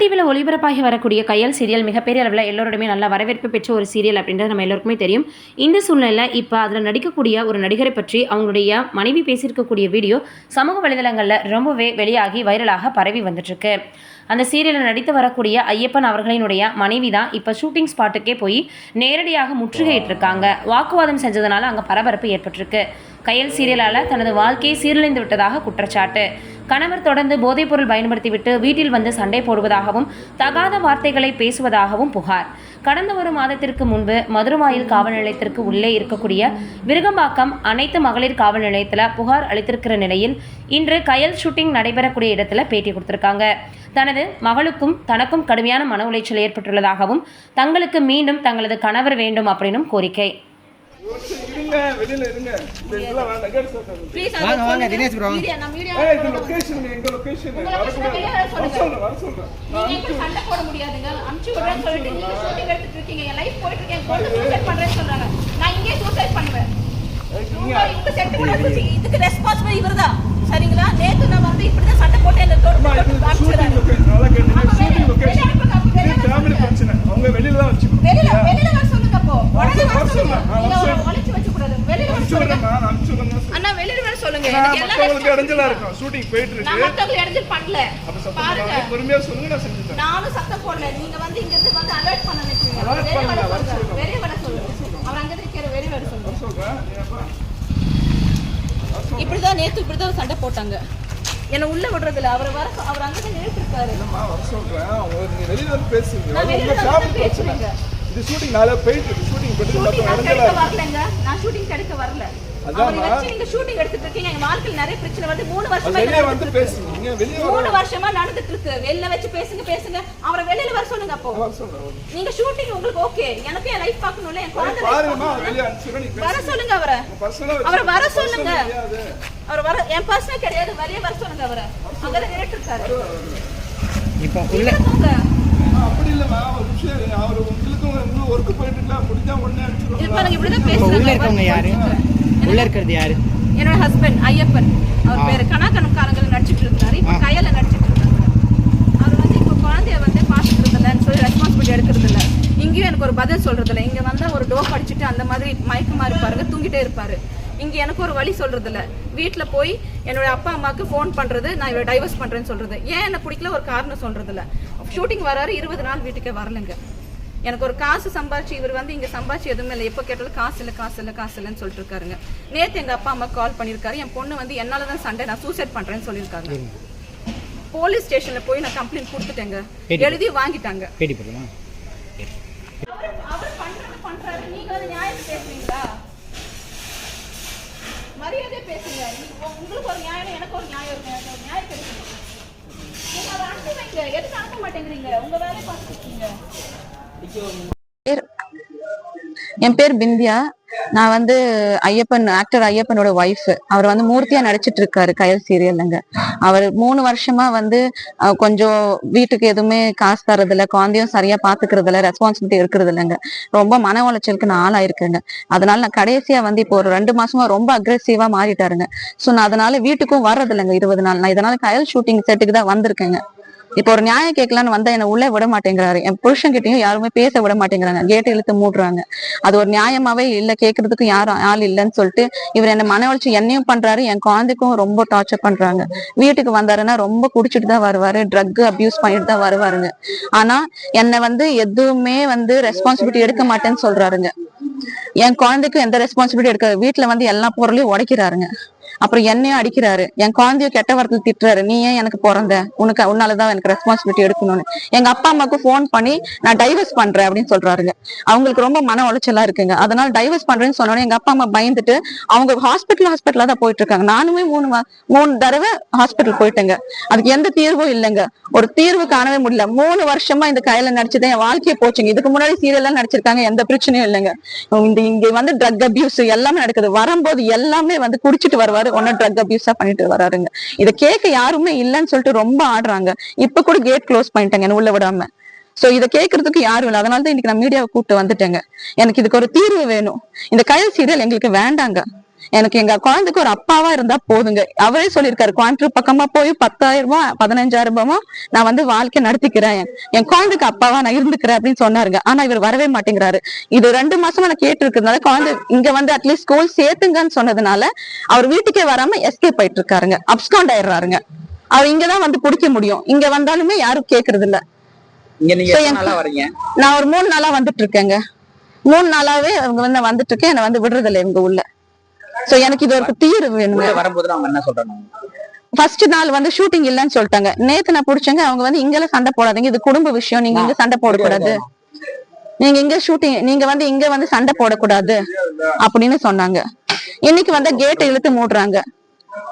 டிவியில் ஒளிபரப்பாகி வரக்கூடிய கையல் சீரியல் மிகப்பெரிய அளவில் எல்லோருடையுமே நல்ல வரவேற்பு பெற்ற ஒரு சீரியல் அப்படின்றது நம்ம எல்லோருக்குமே தெரியும். இந்த சூழ்நிலையில் இப்போ அதில் நடிக்கக்கூடிய ஒரு நடிகரை பற்றி அவங்களுடைய மனைவி பேசியிருக்கக்கூடிய வீடியோ சமூக வலைதளங்களில் ரொம்பவே வெளியாகி வைரலாக பரவி வந்துட்டுருக்கு. அந்த சீரியலில் நடித்து வரக்கூடிய ஐயப்பன் அவர்களினுடைய மனைவி தான் இப்போ ஷூட்டிங் ஸ்பாட்டுக்கே போய் நேரடியாக முற்றுகையிட்டிருக்காங்க. வாக்குவாதம் செஞ்சதுனால அங்கே பரபரப்பு ஏற்பட்டிருக்கு. கையல் சீரியலால் தனது வாழ்க்கையை சீரழிந்து விட்டதாக குற்றச்சாட்டு. கணவர் தொடர்ந்து போதைப்பொருள் பயன்படுத்திவிட்டு வீட்டில் வந்து சண்டை போடுவதாகவும் தகாத வார்த்தைகளை பேசுவதாகவும் புகார். கடந்த ஒரு மாதத்திற்கு முன்பு மதுரவாயில் காவல் நிலையத்திற்கு உள்ளே இருக்கக்கூடிய விருகம்பாக்கம் அனைத்து மகளிர் காவல் நிலையத்தில் புகார் அளித்திருக்கிற நிலையில் இன்று கையல் ஷூட்டிங் நடைபெறக்கூடிய இடத்துல பேட்டி கொடுத்திருக்காங்க. தனது மகளுக்கும் தனக்கும் கடுமையான மன உளைச்சல் ஏற்பட்டுள்ளதாகவும் தங்களுக்கு மீண்டும் தங்களது கணவர் வேண்டும் அப்படின்னும் கோரிக்கை. சரிங்களா? நேத்து நான் வந்து இப்படிதான் சண்டை போட்டேன். நானும் சத்தம் போடல. நீங்க வந்து இங்க இருந்து வந்து அலர்ட் பண்ண நினைச்சீங்க. வெளிய வர சொல்லுங்க. அவர் அங்க இருக்கிற வெளிய வர சொல்லுங்க. இப்படிதான் நேத்து இப்படிதான் சண்டை போட்டாங்க. என்ன உள்ள விடுறதுல அவர் அங்கதான் நின்றுட்டு இருக்காரு. நான் ஷூட்டிங் கிடைக்க வரல. நீங்க ஷூட்டிங் எடுத்துட்டு இருக்கீங்க. எங்க வாழ்க்கையில நிறைய பிரச்சனை வந்து 3 வருஷமா நடந்துட்டு இருக்கு. வெளியில வச்சு பேசுங்க. அவரை வெளியில வர சொல்லுங்க. அப்போ நீங்க ஷூட்டிங் உங்களுக்கு ஓகே. எனக்கு என் லைஃப் பார்க்கணும்ல. என் குழந்தை வர சொல்லுங்க. அவரை வர சொல்லுங்க. அவர் வர என் பர்சனல் கிடையாது. வெளியே வர சொல்லுங்க. அவரை அங்கதான் நின்னுட்டு இருக்காரு. இப்போ உள்ள அப்படி இல்லமா ஒரு விஷயம். அவர் உங்களுக்கு ஒர்க் போயிட்டு இருக்கா. முடிஞ்சா உடனே அடிச்சிடுவாங்க. இப்படிதான் பேசுறாங்க. உள்ள இருக்கவங்க யாரு? உள்ள இருக்கிறது யாரு? என்னோட ஹஸ்பண்ட் ஐயப்பன். அவர் பேரு கணக்காரங்க நடிச்சிட்டு இருந்தாரு. இப்போ கையில நடிச்சிட்டு இருக்காங்க. அவர் வந்து இப்போ குழந்தைய வந்து பாத்துட்டு இல்லைன்னு சொல்லி ரெஸ்பான்சிபிலிட்டி எடுக்கிறது இல்லை. இங்கேயும் எனக்கு ஒரு பதில் சொல்றது இல்லை. இங்க வந்தா ஒரு டோப் அடிச்சுட்டு அந்த மாதிரி மயக்கமா இருப்பாருங்க. தூங்கிட்டே இருப்பாரு. இங்கே எனக்கு ஒரு வழி சொல்றது இல்லை. வீட்டில் போய் என்னோட அப்பா அம்மாவுக்கு ஃபோன் பண்ணுறது, நான் இவரை டைவர்ஸ் பண்ணுறேன்னு சொல்கிறது. ஏன் என்ன பிடிக்கல ஒரு காரணம் சொல்கிறது இல்லை. ஷூட்டிங் வராரு 20 நாள் வீட்டுக்கே வரலைங்க. எனக்கு ஒரு காசு சம்பாதிச்சு இவர் வந்து இங்கே சம்பாதிச்சு எதுவுமே இல்லை. எப்போ கேட்டாலும் காசு இல்லைன்னு சொல்லிட்டு இருக்காருங்க. நேற்று எங்கள் அப்பா அம்மா கால் பண்ணியிருக்காரு. என் பொண்ணு வந்து என்னால் தான் சண்டை, நான் சூசைட் பண்ணுறேன்னு சொல்லியிருக்காங்க. போலீஸ் ஸ்டேஷனில் போய் நான் கம்ப்ளைண்ட் கொடுத்துட்டேங்க. எழுதி வாங்கிட்டாங்க. பண்றாரு. நீங்க வந்து நியாயம் பேசுறீங்களா? மரியாதை பேசுங்க. உங்களுக்கு ஒரு நியாயம், எனக்கு ஒரு நியாயம் இருக்கு. எனக்கு ஒரு நியாயம் கிடைக்கும். நீங்க அதை அனுப்பி வைங்க. எதுக்கு அனுப்ப மாட்டேங்கிறீங்க? உங்க வேலையை பார்த்துட்டு இருக்கீங்க. என் பேர் பிந்தியா. நான் வந்து ஆக்டர் ஐயப்பனோட ஒய்ஃப். அவர் வந்து மூர்த்தியா நடிச்சிட்டு இருக்காரு கையல் சீரியல்ங்க. அவர் 3 வருஷமா வந்து கொஞ்சம் வீட்டுக்கு எதுவுமே காசு தரதில்ல, குழந்தையும் சரியா பாத்துக்கிறது இல்ல, ரெஸ்பான்சிபிலிட்டி இருக்கிறது இல்லைங்க. ரொம்ப மன உளைச்சலுக்கு நான் ஆளாயிருக்கேங்க. அதனால நான் கடைசியா வந்து இப்போ ஒரு 2 மாசமா ரொம்ப அக்ரெசிவா மாறிட்டாருங்க. சோ நான் அதனால வீட்டுக்கும் வர்றது இல்லைங்க 20 நாள். நான் இதனால கையல் ஷூட்டிங் செட்டுக்கு தான் வந்திருக்கேங்க. இப்போ ஒரு நியாயம் கேட்கலான்னு வந்தா என்ன உள்ளே விட மாட்டேங்கிறாரு. என் புருஷன் கிட்டையும் யாருமே பேச விட மாட்டேங்கிறாங்க. கேட்டு இழுத்து மூடுறாங்க. அது ஒரு நியாயமாவே இல்ல. கேட்கறதுக்கு யாரும் ஆள் இல்லைன்னு சொல்லிட்டு இவர் என்ன மன உளைச்சி என்னையும் பண்றாரு. என் குழந்தைக்கும் ரொம்ப டார்ச்சர் பண்றாங்க. வீட்டுக்கு வந்தாருன்னா ரொம்ப குடிச்சிட்டு தான் வருவாரு. ட்ரக் அபியூஸ் பண்ணிட்டு தான் வருவாருங்க. ஆனா என்னை வந்து எதுவுமே வந்து ரெஸ்பான்சிபிலிட்டி எடுக்க மாட்டேன்னு சொல்றாருங்க. என் குழந்தைக்கும் எந்த ரெஸ்பான்சிபிலிட்டி எடுக்காது. வீட்டுல வந்து எல்லா பொருளையும் உடைக்கிறாருங்க. அப்புறம் என்னையும் அடிக்கிறாரு. என் குழந்தைய கெட்ட வார்த்தையில திட்டுறாரு. நீ ஏன் எனக்கு பிறந்த, உன்னாலதான் எனக்கு ரெஸ்பான்சிபிலிட்டி எடுக்கணும்னு. எங்க அப்பா அம்மாவுக்கு போன் பண்ணி நான் டைவர்ஸ் பண்றேன் அப்படின்னு சொல்றாருங்க. அவங்களுக்கு ரொம்ப மன உளைச்சலா இருக்குங்க. அதனால டைவர்ஸ் பண்றேன்னு சொன்னோன்னே எங்க அப்பா அம்மா பயந்துட்டு அவங்க ஹாஸ்பிட்டலா தான் போயிட்டு இருக்காங்க. நானுமே 3 தடவை ஹாஸ்பிட்டல் போயிட்டேங்க. அதுக்கு எந்த தீர்வும் இல்லைங்க. ஒரு தீர்வு காணவே முடியல. 3 வருஷமா இந்த கையில நடிச்சுதான் என் வாழ்க்கையை போச்சுங்க. இதுக்கு முன்னாடி சீரியல்லாம் நடிச்சிருக்காங்க. எந்த பிரச்சனையும் இல்லைங்க. இங்க வந்து ட்ரக் அபியூஸ் எல்லாமே நடக்குது. வரும்போது எல்லாமே வந்து குடிச்சிட்டு வருவாரு. ஒன்னும் ட்ரக் அபியூஸா பண்ணிட்டு வராருங்க. இதை கேட்க யாருமே இல்லைன்னு சொல்லிட்டு ரொம்ப ஆடுறாங்க. இப்ப கூட கேட் க்ளோஸ் பண்ணிட்டாங்க என்ன உள்ள விடாம. சோ இதை கேட்கறதுக்கு யாரும் இல்லை. அதனாலதான் இன்னைக்கு நான் மீடியாவை கூப்பிட்டு வந்துட்டேங்க. எனக்கு இதுக்கு ஒரு தீர்வு வேணும். இந்த கையல் சீரியல் எங்களுக்கு வேண்டாங்க. எனக்கு எங்க குழந்தைக்கு ஒரு அப்பாவா இருந்தா போதுங்க. அவரே சொல்லியிருக்காரு, கோயம்புத்தூர் பக்கமா போய் 10,000 15,000 நான் வந்து வாழ்க்கை நடத்திக்கிறேன், என் குழந்தைக்கு அப்பாவா நான் இருந்துக்கிறேன் அப்படின்னு சொன்னாருங்க. ஆனா இவர் வரவே மாட்டேங்கிறாரு. இது 2 மாசமா நான் கேட்டு இருக்கிறதுனால குழந்தை இங்க வந்து அட்லீஸ்ட் ஸ்கூல் சேர்த்துங்கன்னு சொன்னதுனால அவர் வீட்டுக்கே வராம எஸ்கேப் ஆயிட்டு இருக்காருங்க, அப்ஸ்காண்ட் ஆயிடுறாருங்க. அவர் இங்கதான் வந்து பிடிக்க முடியும், இங்க வந்தாலுமே யாரும் கேக்குறது இல்ல. நான் ஒரு 3 நாளா வந்துட்டு இருக்கேங்க. 3 நாளாவே அவங்க வந்து வந்துட்டு இருக்கேன், என்ன வந்து விடுறது இல்லை இவங்க உள்ள. சோ எனக்கு இது ஒரு தீர்வு வேணுங்க. வரும்போது அவங்க என்ன சொல்றாங்க? ஃபர்ஸ்ட் நாள் வந்து ஷூட்டிங் இல்லன்னு சொல்லிட்டாங்க. நேத்து நான் புடிச்சேங்க, அவங்க வந்து இங்கெல்லாம் சண்டை போடாதீங்க, இது குடும்ப விஷயம், நீங்க இங்க சண்டை போடக்கூடாது, நீங்க இங்க ஷூட்டிங் நீங்க வந்து இங்க வந்து சண்டை போடக்கூடாது அப்படின்னு சொன்னாங்க. இன்னைக்கு வந்து கேட்டை இழுத்து மூடுறாங்க.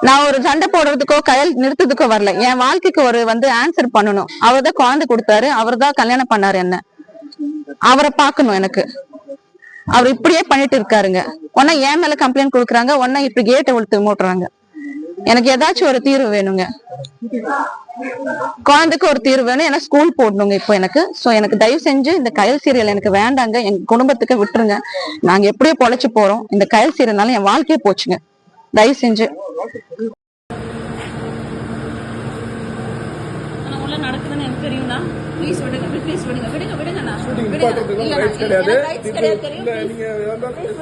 நான் ஒரு சண்டை போடுறதுக்கோ கையல் நிறுத்ததுக்கோ வரல, என் வாழ்க்கைக்கு ஒரு வந்து ஆன்சர் பண்ணணும். அவர் தான் குழந்தை கொடுத்தாரு, அவர் தான் கல்யாணம் பண்ணாரு, என்ன அவரை பாக்கணும் எனக்கு. அவர் இப்படியே பண்ணிட்டு இருக்காருங்க. ஒன்னா என் மேல கம்ப்ளைண்ட் கொடுக்குறாங்க, ஒன்னா இப்படி கேட்டை இழுத்து மூடுறாங்க. எனக்கு ஏதாச்சும் ஒரு தீர்வு வேணுங்க, குழந்தைக்கு ஒரு தீர்வு வேணும். ஏன்னா ஸ்கூல் போடணுங்க இப்போ எனக்கு. சோ எனக்கு தயவு செஞ்சு இந்த கயல் சீரியல் எனக்கு வேண்டாங்க, எங்க குடும்பத்துக்கு விட்டுருங்க. நாங்க எப்படியோ பொழைச்சு போறோம், இந்த கயல் சீரியல்னால என் வாழ்க்கையே போச்சுங்க. தயவு செஞ்சு உள்ள நடக்குதுன்னு எனக்கு தெரியும்னா ப்ளீஸ் விடுங்க, ப்ளீஸ் விடுங்க, விடுங்க விடுங்கண்ணா,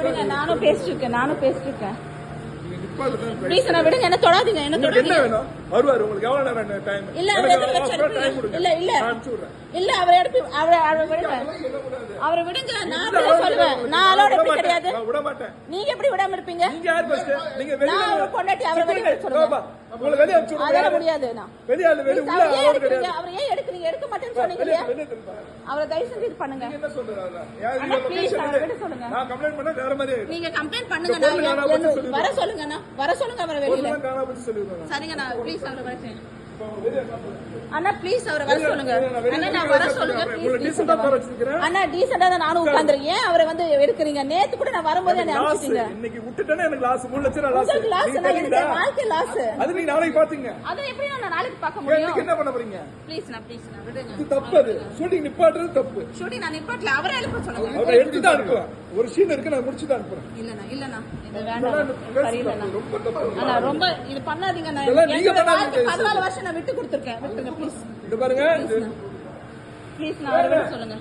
விடுங்க. நானும் பேசிட்டு இருக்கேன் ப்ளீஸ் அண்ணா விடுங்க, என்ன தொடாதீங்க, என்ன தொடாதீங்க. இல்ல இல்ல அவரை எடுத்து அவரை விடுங்க. நான் சொல்லுவேன், நான் அலோட எப்படி கிடையாது, நீங்க எப்படி விடாம இருப்பீங்க? நான் அவரை கொண்டாட்டி அவரை வெளியே சொல்லுங்க, அதெல்லாம் முடியாது. அவர் ஏன் எடுக்கிறீங்க, எடுக்க மாட்டேன்னு சொன்னீங்க இல்லையா? அவரை தயவு செஞ்சு இது பண்ணுங்க ப்ளீஸ், அவரை விட சொல்லுங்க. நீங்க கம்ப்ளைண்ட் பண்ணுங்க, வர சொல்லுங்க, வர சொல்லுங்க அவரை வெளியில. சரிங்கண்ணா ப்ளீஸ் அவரை வர சொல்லுங்க அண்ணா, ப்ளீஸ் அவரை வர சொல்லுங்க அண்ணா, நான் வர சொல்லுங்க ப்ளீஸ். அண்ணா டீசெண்டா தான் நானும் உட்கார்ந்துருக்கேன், அவரை வந்து எடுக்கிறீங்க. நேத்து கூட நான் வரும்போது என்ன அனுப்பிச்சிட்டீங்க. இன்னைக்கு விட்டுட்டேன்னா எனக்கு லாஸ், 3 லட்சம் லாஸ். எனக்கு வாழ்க்கை லாஸ். அது நீங்க நாளைக்கு பாத்தீங்க, அது எப்படி நான் நாளைக்கு பார்க்க முடியும்? என்ன பண்ண போறீங்க? ப்ளீஸ் நான் விடுங்க. இது தப்பு, அது ஷூட்டிங் நிப்பாட்டுறது தப்பு. ஷூட்டிங் நான் நிப்பாட்டல, அவரே எழுப்ப சொல்லுங்க. அவரை எடுத்து தான் அனுப்புறேன், ஒரு சீன் இருக்கு, நான் முடிச்சு தான் அனுப்புறேன். இல்லண்ணா இது வேண்டாம், சரியில்லைண்ணா. ரொம்ப தப்பு அண்ணா, ரொம்ப இது பண்ணாதீங்க. நான் நீங்க பண்ணாதீங்க. 14 வருஷம் நான் விட்டு கொடுத்துருக்கேன், விட்டுருங்க ப்ளீஸ். இது பாருங்க, ப்ளீஸ் நான் அவரை விட சொல்லுங்க,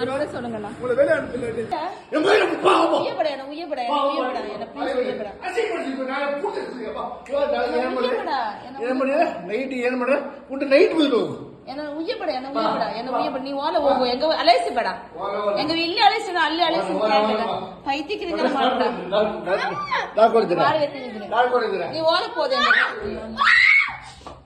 அவரை சொல்லுங்கண்ணா. உங்களை வேலை அனுப்பல. உயப்பட என்ன ப்ளீஸ் உயப்பட. என்ன உயப்பட நீ ஓல ಹೋಗು எங்க அலைசி படா எங்க இல்ல அலைசி ಅಲ್ಲಿ ಅಲೈಸಿ ಪೈತಿಕ್ಕಿಂದ ಮಾಡ್ಬಿಡ ನಾ ಕೊಡ್ತೀನಿ ನೀ ಓಲ ಹೋದೆ